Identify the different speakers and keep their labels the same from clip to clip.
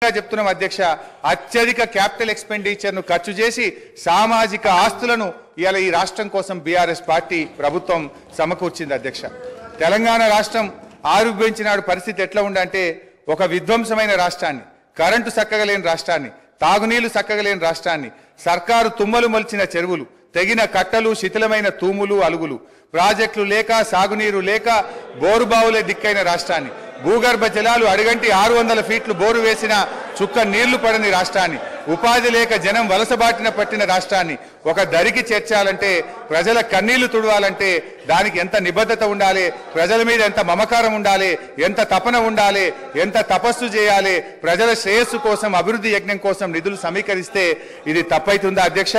Speaker 1: చెప్తున్నాం అధ్యక్ష, అత్యధిక క్యాపిటల్ ఎక్స్పెండిచర్ ను ఖర్చు చేసి సామాజిక ఆస్తులను ఇయాల ఈ రాష్ట్రం కోసం బీఆర్ఎస్ పార్టీ ప్రభుత్వం సమకూర్చింది అధ్యక్ష. తెలంగాణ రాష్ట్రం ఆవిర్భవించిన పరిస్థితి ఎట్లా ఉందంటే ఒక విధ్వంసమైన రాష్ట్రాన్ని, కరెంటు చక్కగలేని రాష్ట్రాన్ని, తాగునీళ్లు చక్కగలేని రాష్ట్రాన్ని, సర్కారు తుమ్మలు మొలిచిన చెరువులు, తెగిన కట్టలు, శిథిలమైన తూములు, అలుగులు, ప్రాజెక్టులు లేక, సాగునీరు లేక, బోరుబావులే దిక్కైన రాష్ట్రాన్ని, భూగర్భ జలాలు అడుగంటి 600 ఫీట్లు బోరు వేసిన చుక్క నీళ్లు పడని రాష్ట్రాన్ని, ఉపాధి లేక జనం వలసబాటిన పట్టిన రాష్ట్రాన్ని ఒక దరికి చేర్చాలంటే, ప్రజల కన్నీళ్లు తుడవాలంటే దానికి ఎంత నిబద్ధత ఉండాలి, ప్రజల మీద ఎంత మమకారం ఉండాలి, ఎంత తపన ఉండాలి, ఎంత తపస్సు చేయాలి, ప్రజల శ్రేయస్సు కోసం, అభివృద్ధి యజ్ఞం కోసం నిధులు సమీకరిస్తే ఇది తప్పైతుందా అధ్యక్ష?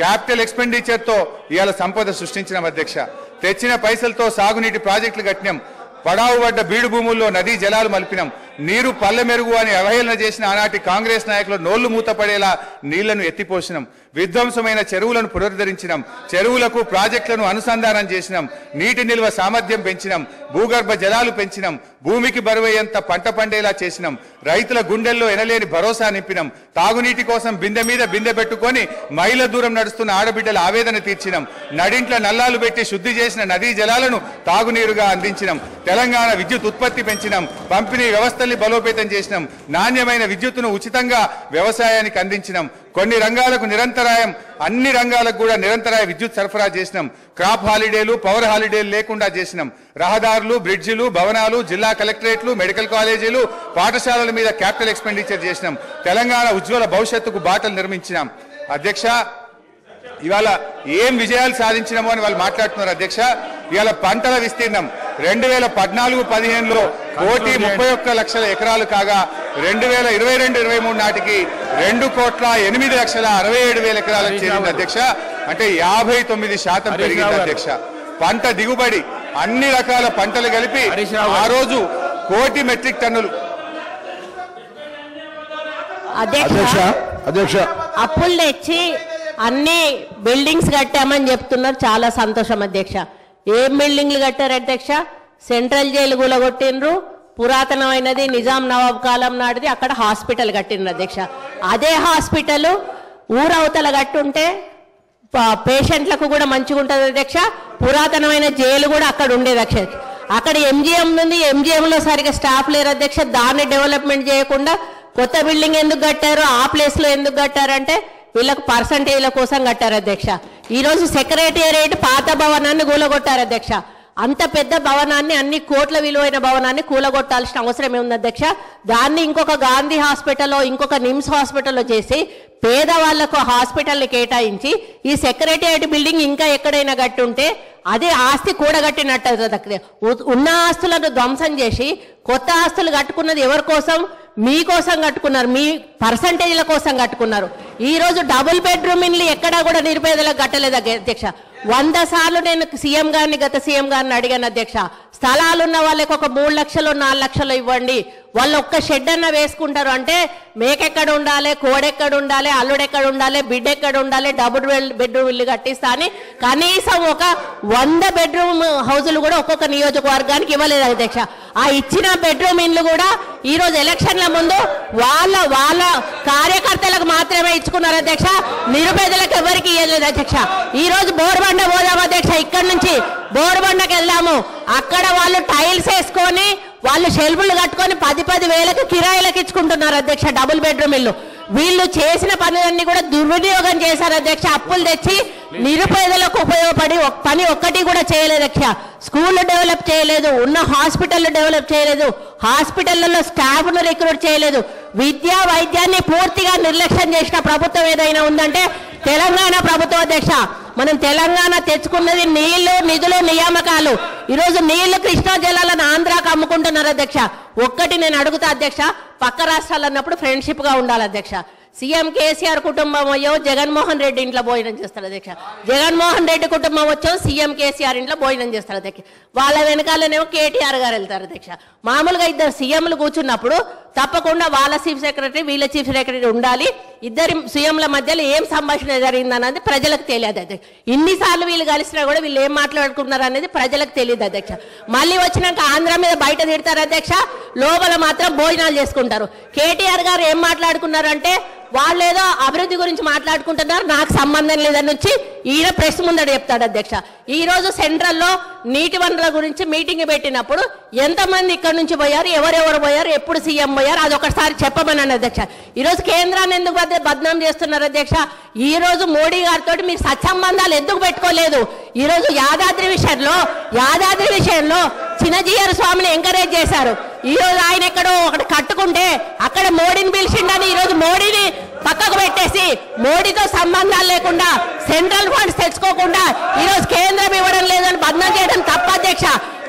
Speaker 1: క్యాపిటల్ ఎక్స్పెండిచర్ తో ఇవాళ సంపద సృష్టించిన అధ్యక్ష. తెచ్చిన పైసలతో సాగునీటి ప్రాజెక్టులు కట్టినాం, పడావు పడ్డ బీడు భూముల్లో నదీ జలాలు మలిపినాం, నీరు పల్లె మెరుగు అని అవహేళన చేసిన ఆనాటి కాంగ్రెస్ నాయకులు నోళ్లు మూతపడేలా నీళ్లను ఎత్తిపోసినాం, విధ్వంసమైన చెరువులను పునరుద్ధరించినాం, చెరువులకు ప్రాజెక్టులను అనుసంధానం చేసినాం, నీటి నిల్వ సామర్థ్యం పెంచినాం, భూగర్భ జలాలు పెంచినాం, భూమికి బరువయ్యేంత పంట పండేలా చేసినాం, రైతుల గుండెల్లో ఎనలేని భరోసా నింపినాం, తాగునీటి కోసం బిందె మీద బిందె పెట్టుకొని మైళ్ళ దూరం నడుస్తున్న ఆడబిడ్డల ఆవేదన తీర్చినాం, నడింట్ల నల్లాలు పెట్టి శుద్ధి చేసిన నదీ జలాలను తాగునీరుగా అందించినాం, తెలంగాణ విద్యుత్ ఉత్పత్తి పెంచినాం, పంపిణీ వ్యవస్థల్ని బలోపేతం చేసినాం, నాణ్యమైన విద్యుత్తును ఉచితంగా వ్యవసాయానికి అందించినాం, కొన్ని రంగాలకు నిరంతరాయం, అన్ని రంగాలకు కూడా నిరంతరాయ విద్యుత్ సరఫరా చేసినాం, క్రాప్ హాలిడేలు, పవర్ హాలిడేలు లేకుండా చేసినాం, రహదారులు, బ్రిడ్జిలు, భవనాలు, జిల్లా కలెక్టరేట్లు, మెడికల్ కాలేజీలు, పాఠశాలల మీద క్యాపిటల్ ఎక్స్పెండిచర్ చేసినాం, తెలంగాణ ఉజ్వల భవిష్యత్తుకు బాటలు నిర్మించినాం. అధ్యక్ష, ఇవాళ ఏం విజయాలు సాధించినామో అని వాళ్ళు మాట్లాడుతున్నారు అధ్యక్ష. ఇవాళ పంటల విస్తీర్ణం 2014-15లో 1,31,00,000 ఎకరాలు కాగా 2022-23 నాటికి 2,08,67,000 ఎకరాలకు చేరింది అధ్యక్ష. అంటే 59% పెరిగింది అధ్యక్ష. పంట దిగుబడి అన్ని రకాల పంటలు కలిపి ఆ రోజు 1,00,000 మెట్రిక్ టన్నులు.
Speaker 2: అధ్యక్ష, అప్పులు తెచ్చి అన్ని బిల్డింగ్స్ కట్టామని చెప్తున్నారు, చాలా సంతోషం అధ్యక్ష. ఏం బిల్డింగ్లు కట్టారు అధ్యక్ష? సెంట్రల్ జైలు కూలగొట్టిండ్రు, పురాతనమైనది నిజాం నవాబ్ కాలం నాటిది, అక్కడ హాస్పిటల్ కట్టిండ్రు అధ్యక్ష. అదే హాస్పిటల్ ఊరవతల కట్టుంటే పేషెంట్లకు కూడా మంచిగా ఉంటుంది అధ్యక్ష. పురాతనమైన జైలు కూడా అక్కడ ఉండేది అధ్యక్ష. అక్కడ ఎంజిఎం ఉంది, ఎంజిఎంలో సరిగా స్టాఫ్ లేరు అధ్యక్ష. దాన్ని డెవలప్మెంట్ చేయకుండా కొత్త బిల్డింగ్ ఎందుకు కట్టారు, ఆ ప్లేస్లో ఎందుకు కట్టారంటే వీళ్ళకు పర్సంటేజ్ల కోసం కట్టారు అధ్యక్ష. ఈరోజు సెక్రటేరియట్ పాత భవనాన్ని కూలగొట్టారు అధ్యక్ష. అంత పెద్ద భవనాన్ని, అన్ని కోట్ల విలువైన భవనాన్ని కూలగొట్టాల్సిన అవసరం ఏముంది అధ్యక్ష? దాన్ని ఇంకొక గాంధీ హాస్పిటల్లో, ఇంకొక నిమ్స్ హాస్పిటల్లో చేసి పేదవాళ్లకు హాస్పిటల్ని కేటాయించి ఈ సెక్రటేరియట్ బిల్డింగ్ ఇంకా ఎక్కడైనా కట్టుంటే అదే ఆస్తి కూడగట్టినట్టు. ఉన్న ఆస్తులను ధ్వంసం చేసి కొత్త ఆస్తులు కట్టుకున్నది ఎవరి కోసం? మీకోసం కట్టుకున్నారు, మీ పర్సంటేజ్ల కోసం కట్టుకున్నారు. ఈరోజు డబుల్ బెడ్రూమ్ ఇల్లు ఎక్కడా కూడా నిరుపేదలకు కట్టలేదు అధ్యక్ష. 100 సార్లు నేను సీఎం గారిని, గత సీఎం గారిని అడిగాను అధ్యక్ష. స్థలాలున్న వాళ్ళకి ఒక 3 లక్షలు 4 లక్షలు ఇవ్వండి, వాళ్ళు ఒక్క షెడ్ అన్న వేసుకుంటారు అంటే మేకెక్కడ ఉండాలి, కోడెక్కడ ఉండాలి, అల్లుడెక్కడ ఉండాలి, బిడ్డ ఎక్కడ ఉండాలి, డబుల్ బెడ్రూమ్ ఇల్లు కట్టిస్తా అని కనీసం ఒక 100 బెడ్రూమ్ హౌజులు కూడా ఒక్కొక్క నియోజకవర్గానికి ఇవ్వలేదు అధ్యక్ష. ఆ ఇచ్చిన బెడ్రూమ్ ఇల్లు కూడా ఈరోజు ఎలక్షన్ల ముందు వాళ్ళ కార్యకర్తలకు మాత్రమే ఇచ్చుకున్నారు అధ్యక్ష. నిరుపేదలకు ఎవరికి ఇవ్వలేదు అధ్యక్ష. ఈ రోజు బోర్బండ పోదాం అధ్యక్ష, ఇక్కడి నుంచి బోర్బండకి వెళ్దాము. అక్కడ వాళ్ళు టైల్స్ వేసుకొని, వాళ్ళు షెల్ఫ్లు కట్టుకొని 10-10 వేలకు కిరాయిలకు ఇచ్చుకుంటున్నారు అధ్యక్ష డబుల్ బెడ్రూమ్ ఇల్లు. వీళ్ళు చేసిన పనులన్నీ కూడా దుర్వినియోగం చేశారు అధ్యక్ష. అప్పులు తెచ్చి నిరుపేదలకు ఉపయోగపడి పని ఒక్కటి కూడా చేయలేదు అధ్యక్ష. స్కూళ్ళు డెవలప్ చేయలేదు, ఉన్న హాస్పిటల్ డెవలప్ చేయలేదు, హాస్పిటళ్లలో స్టాఫ్ను రిక్రూట్ చేయలేదు, విద్యా వైద్యాన్ని పూర్తిగా నిర్లక్ష్యం చేసిన ప్రభుత్వం ఏదైనా ఉందంటే తెలంగాణ ప్రభుత్వం అధ్యక్ష. మనం తెలంగాణ తెచ్చుకున్నది నీళ్లు, నిధులు, నియామకాలు. ఈరోజు నీళ్లు, కృష్ణా జలాలను ఆంధ్రాకు అమ్ముకుంటున్నారు అధ్యక్ష. ఒక్కటి నేను అడుగుతా అధ్యక్ష, పక్క రాష్ట్రాలు అన్నప్పుడు ఫ్రెండ్షిప్ గా ఉండాలి అధ్యక్ష. సీఎం కేసీఆర్ కుటుంబం అయ్యో జగన్మోహన్ రెడ్డి ఇంట్లో భోజనం చేస్తారు అధ్యక్ష, జగన్మోహన్ రెడ్డి కుటుంబం వచ్చో సీఎం కేసీఆర్ ఇంట్లో భోజనం చేస్తారు అధ్యక్ష. వాళ్ళ వెనకాలనేమో కేటీఆర్ గారు వెళ్తారు అధ్యక్ష. మామూలుగా 2 సీఎంలు కూర్చున్నప్పుడు తప్పకుండా వాళ్ళ చీఫ్ సెక్రటరీ వీళ్ళ చీఫ్ సెక్రటరీ ఉండాలి. ఇద్దరి సీఎంల మధ్యలో ఏం సంభాషణ జరిగిందన్నది ప్రజలకు తెలియదు అధ్యక్ష. ఇన్నిసార్లు వీళ్ళు కలిసినా కూడా వీళ్ళు ఏం మాట్లాడుకున్నారు అనేది ప్రజలకు తెలియదు అధ్యక్ష. మళ్ళీ వచ్చినాక ఆంధ్ర మీద బయట తిడతారు అధ్యక్ష, లోపల మాత్రం భోజనాలు చేసుకుంటారు. కేటీఆర్ గారు ఏం మాట్లాడుకున్నారంటే వాళ్ళు ఏదో అభివృద్ధి గురించి మాట్లాడుకుంటున్నారు, నాకు సంబంధం లేదని వచ్చి ఈయన ప్రెస్ ముందట చెప్తాడు అధ్యక్ష. ఈ రోజు సెంట్రల్లో నీటి వనరుల గురించి మీటింగ్ పెట్టినప్పుడు ఎంతమంది ఇక్కడ నుంచి పోయారు, ఎవరెవరు పోయారు, ఎప్పుడు సీఎం పోయారు, అది ఒకసారి చెప్పమన్నాను అధ్యక్ష. ఈరోజు కేంద్రాన్ని ఎందుకు బద్నాం చేస్తున్నారు అధ్యక్ష? ఈ రోజు మోడీ గారితో మీరు సత్సంబంధాలు ఎందుకు పెట్టుకోలేదు? ఈ రోజు యాదాద్రి విషయంలో చిన్నజీయర్ స్వామిని ఎంకరేజ్ చేశారు. ఈ రోజు ఆయన ఎక్కడో ఒకటి కట్టుకుంటే అక్కడ మోడీని పిలిచిండని ఈ రోజు మోడీని పక్కకు పెట్టేసి మోడీతో సంబంధాలు లేకుండా సెంట్రల్ ఫండ్స్ తెచ్చుకోకుండా ఈ రోజు కేంద్రం ఇవ్వడం లేదని బద్నాం చేయడం తప్ప అధ్యక్ష.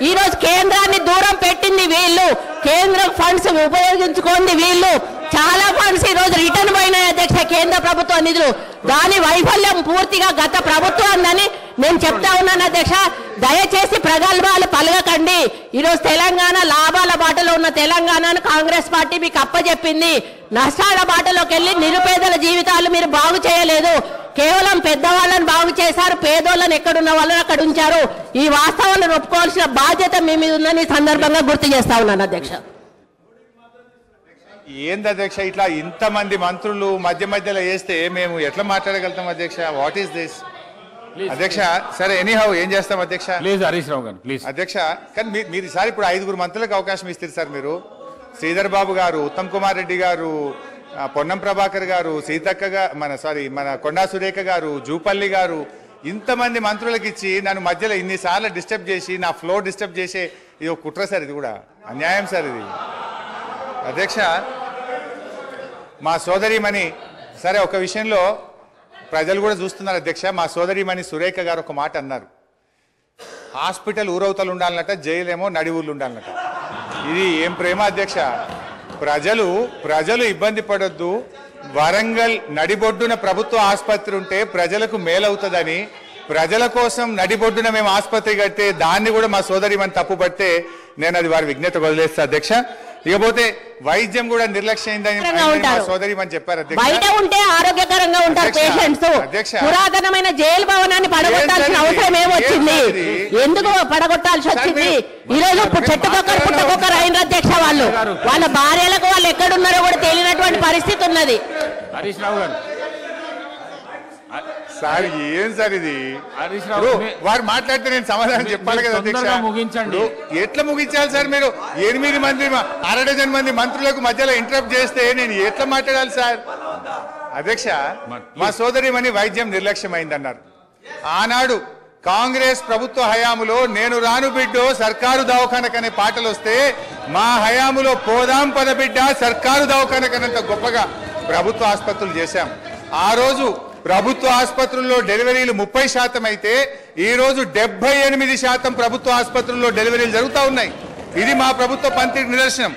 Speaker 2: ఈ రోజు కేంద్రాన్ని దూరం పెట్టింది వీళ్ళు, కేంద్రం ఫండ్స్ ఉపయోగించుకోండి వీళ్ళు. చాలా ఫండ్స్ ఈ రోజు రిటర్న్ పోయినాయి అధ్యక్ష, కేంద్ర ప్రభుత్వ నిధులు. దాని వైఫల్యం పూర్తిగా గత ప్రభుత్వం ఉందని నేను చెప్తా ఉన్నాను అధ్యక్ష. దయచేసి ప్రగల్భాలు పలగకండి. ఈరోజు తెలంగాణ లాభాల బాటలో ఉన్న తెలంగాణను కాంగ్రెస్ పార్టీ మీకు అప్పచెప్పింది. నష్టాల బాటలోకి వెళ్ళి నిరుపేదల జీవితాలు మీరు బాగు చేయలేదు, కేవలం పెద్దవాళ్ళని బాగు చేశారు, పేదోళ్ళని ఎక్కడున్న వాళ్ళని అక్కడ ఉంచారు. ఈ వాస్తవాలను ఒప్పుకోవాల్సిన బాధ్యత మీ మీద ఉందని ఈ సందర్భంగా గుర్తు చేస్తా ఉన్నాను అధ్యక్ష.
Speaker 1: ఏంది అధ్యక్ష ఇట్లా ఇంతమంది మంత్రులు మధ్యలో వేస్తే మేము ఎట్లా మాట్లాడగలుగుతాం అధ్యక్ష? వాట్ ఈస్ దిస్ అధ్యక్ష? సరే ఎనీహౌ ఏం చేస్తాం అధ్యక్ష?
Speaker 3: ప్లీజ్ హరీష్ రావు గారు ప్లీజ్.
Speaker 1: అధ్యక్ష కానీ మీరు ఈసారి ఇప్పుడు 5 మంత్రులకు అవకాశం ఇస్తారు సార్. మీరు శ్రీధర్ బాబు గారు, ఉత్తమ్ కుమార్ రెడ్డి గారు, పొన్నం ప్రభాకర్ గారు, సీతక్క మన కొండా సురేఖ గారు, జూపల్లి గారు, ఇంతమంది మంత్రులకు ఇచ్చి నన్ను మధ్యలో ఇన్నిసార్లు డిస్టర్బ్ చేసి నా ఫ్లో డిస్టర్బ్ చేసే ఇది ఒక కుట్ర సార్. ఇది కూడా అన్యాయం సార్ ఇది అధ్యక్ష. మా సోదరిమణి సరే ఒక విషయంలో ప్రజలు కూడా చూస్తున్నారు అధ్యక్ష. మా సోదరిమణి సురేఖ గారు ఒక మాట అన్నారు, హాస్పిటల్ ఊరవతలు ఉండాలన్నట, జైలేమో నడి ఊర్లు ఉండాలన్నట. ఇది ఏం ప్రేమ అధ్యక్ష? ప్రజలు ఇబ్బంది పడొద్దు, వరంగల్ నడిబొడ్డున ప్రభుత్వ ఆసుపత్రి ఉంటే ప్రజలకు మేలవుతుందని ప్రజల కోసం నడిబొడ్డున మేము ఆసుపత్రి కడితే దాన్ని కూడా మా సోదరిమణి తప్పుపడితే నేను అది వారి విజ్ఞత వదిలేస్తా అధ్యక్ష. ఇకపోతే వైద్యం కూడా నిర్లక్ష్యమైందని సోదరిమణి చెప్పారు అధ్యక్ష.
Speaker 2: బయట ఉంటే ఆరోగ్యకరంగా ఉంటారు పేషెంట్స్. పురాతనమైన జైలు భవనాన్ని పడగొట్టాల్సిన అవసరం ఏమొచ్చింది? ఎందుకు పడగొట్టాల్సి వచ్చింది? ఈ రోజు చెట్టుకొక్కరు పుట్టకొక్కరు అయిన అధ్యక్ష. వాళ్ళ భార్యలకు వాళ్ళు ఎక్కడున్నారో కూడా తెలియనటువంటి పరిస్థితి ఉన్నది.
Speaker 3: హరీష్ రావు గారు
Speaker 1: సార్ ఏం సార్ ఇది? వారు మాట్లాడితే నేను సమాధానం చెప్పాలి కదా అధ్యక్ష.
Speaker 3: ముగించండి.
Speaker 1: ఎట్లా ముగించాలి సార్? మీరు 8 మంది 1/2 మంది మంత్రులకు మధ్యలో ఇంటరప్ట్ చేస్తే నేను ఎట్లా మాట్లాడాలి సార్? అధ్యక్ష మా సోదరిమణి వైద్యం నిర్లక్ష్యమైందన్నారు. ఆనాడు కాంగ్రెస్ ప్రభుత్వ హయాములో నేను రాను బిడ్డో సర్కారు దవాఖానకనే పాటలు వస్తే మా హయాములో పోదాం పద బిడ్డ సర్కారు దవాఖానకనంత గొప్పగా ప్రభుత్వ ఆసుపత్రులు చేశాం. ఆ రోజు ప్రభుత్వ ఆసుపత్రుల్లో డెలివరీలు 30% అయితే ఈ రోజు 78% ప్రభుత్వ ఆసుపత్రుల్లో డెలివరీలు జరుగుతూ ఉన్నాయి. ఇది మా ప్రభుత్వ పనితీరు నిదర్శనం.